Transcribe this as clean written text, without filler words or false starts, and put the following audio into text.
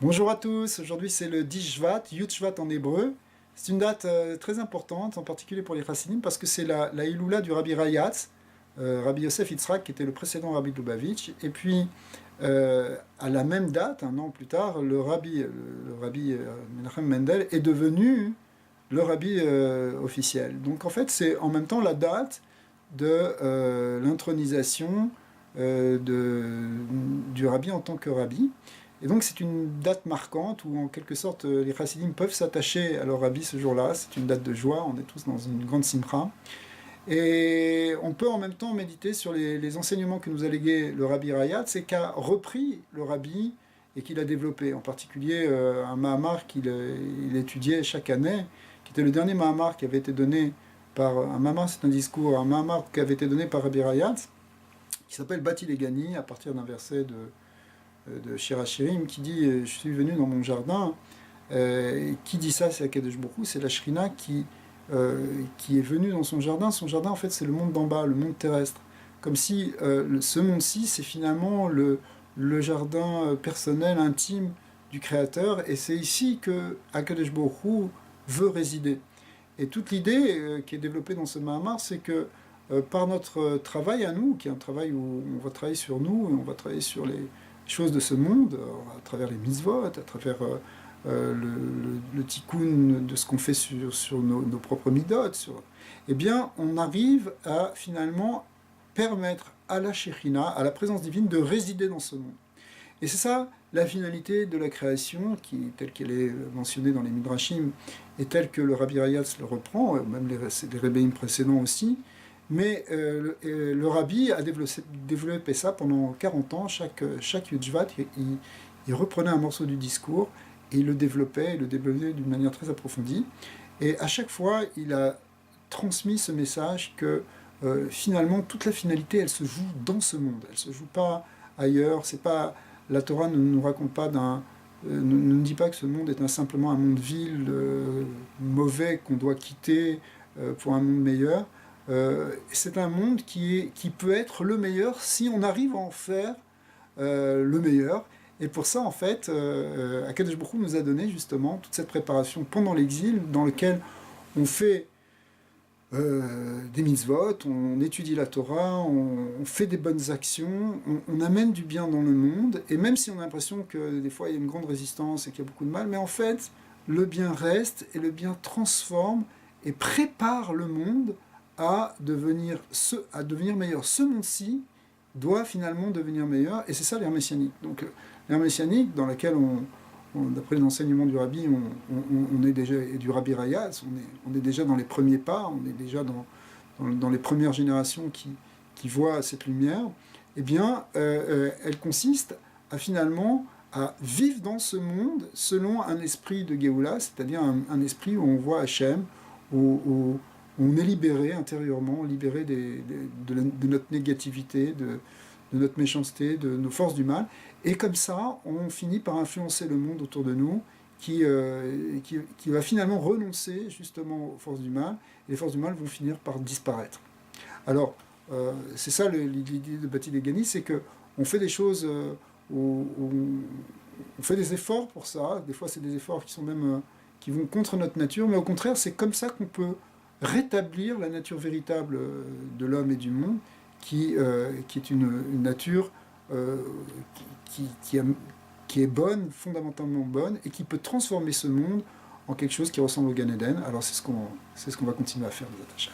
Bonjour à tous, aujourd'hui c'est le 10 Shvat, Yud Shvat en hébreu. C'est une date très importante, en particulier pour les Chassidim, parce que c'est la Iloula du Rabbi Rayatz, Rabbi Yosef Yitzhak, qui était le précédent Rabbi de Lubavitch. Et puis, à la même date, un an plus tard, le rabbi Menachem Mendel est devenu le rabbi officiel. Donc en fait, c'est en même temps la date de l'intronisation du rabbi en tant que rabbi. Et donc c'est une date marquante où en quelque sorte les chassidim peuvent s'attacher à leur rabbi ce jour-là. C'est une date de joie, on est tous dans une grande simcha. Et on peut en même temps méditer sur les enseignements que nous a légués le rabbi Rayatz, c'est qu'a repris le rabbi et qu'il a développé. En particulier un Mahamar qu'il étudiait chaque année, qui était le dernier Mahamar qui avait été donné par... Un Mahamar, c'est un discours, un Mahamar qui avait été donné par Rabbi Rayatz, qui s'appelle Bati Legani, à partir d'un verset de Shir HaShirim, qui dit « Je suis venu dans mon jardin ». Qui dit ça? C'est Akadosh Baruch Hu, c'est la Shrina qui est venue dans son jardin. Son jardin, en fait, c'est le monde d'en bas, le monde terrestre. Comme si ce monde-ci, c'est finalement le jardin personnel, intime du Créateur, et c'est ici que Akadosh Baruch Hu veut résider. Et toute l'idée qui est développée dans ce Mahamar, c'est que par notre travail à nous, qui est un travail où on va travailler sur nous, et on va travailler sur les choses de ce monde, à travers les mitzvot, à travers le tikkun de ce qu'on fait sur nos propres midot, eh bien, on arrive à finalement permettre à la Shekhinah, à la présence divine, de résider dans ce monde. Et c'est ça la finalité de la création, telle qu'elle est mentionnée dans les Midrashim, et telle que le Rabbi Rayatz le reprend, même les Rebbeim précédents aussi. Mais le Rabbi a développé ça pendant 40 ans. Chaque Yud Shvat, il reprenait un morceau du discours, et il le développait d'une manière très approfondie. Et à chaque fois, il a transmis ce message que finalement, toute la finalité, elle se joue dans ce monde. Elle ne se joue pas ailleurs. C'est pas, la Torah ne nous raconte pas ne nous dit pas que ce monde est simplement un monde vil, mauvais, qu'on doit quitter pour un monde meilleur. C'est un monde qui peut être le meilleur si on arrive à en faire le meilleur. Et pour ça, en fait, Akadosh Baruch Hu nous a donné justement toute cette préparation pendant l'exil, dans lequel on fait des mitzvot, on étudie la Torah, on fait des bonnes actions, on amène du bien dans le monde, et même si on a l'impression que des fois il y a une grande résistance et qu'il y a beaucoup de mal, mais en fait, le bien reste, et le bien transforme et prépare le monde à devenir meilleur. Ce monde-ci doit finalement devenir meilleur, et c'est ça l'ère messianique. Donc l'ère messianique, dans laquelle d'après les enseignements du Rabbi, on est déjà, et du Rabbi Rayatz, on est déjà dans les premiers pas, on est déjà dans les premières générations qui voient cette lumière. Eh bien, elle consiste à finalement à vivre dans ce monde selon un esprit de Géoula, c'est-à-dire un esprit où on voit Hachem, où on est libéré intérieurement, libéré de notre négativité, de notre méchanceté, de nos forces du mal. Et comme ça, on finit par influencer le monde autour de nous, qui va finalement renoncer justement aux forces du mal, et les forces du mal vont finir par disparaître. Alors, c'est ça l'idée de Bati Legani, c'est qu'on fait des choses, où on fait des efforts pour ça. Des fois, c'est des efforts qui sont même qui vont contre notre nature, mais au contraire, c'est comme ça qu'on peut rétablir la nature véritable de l'homme et du monde, qui est une nature qui est bonne, fondamentalement bonne, et qui peut transformer ce monde en quelque chose qui ressemble au Gan Eden. Alors c'est ce qu'on va continuer à faire, Bezat Hashem.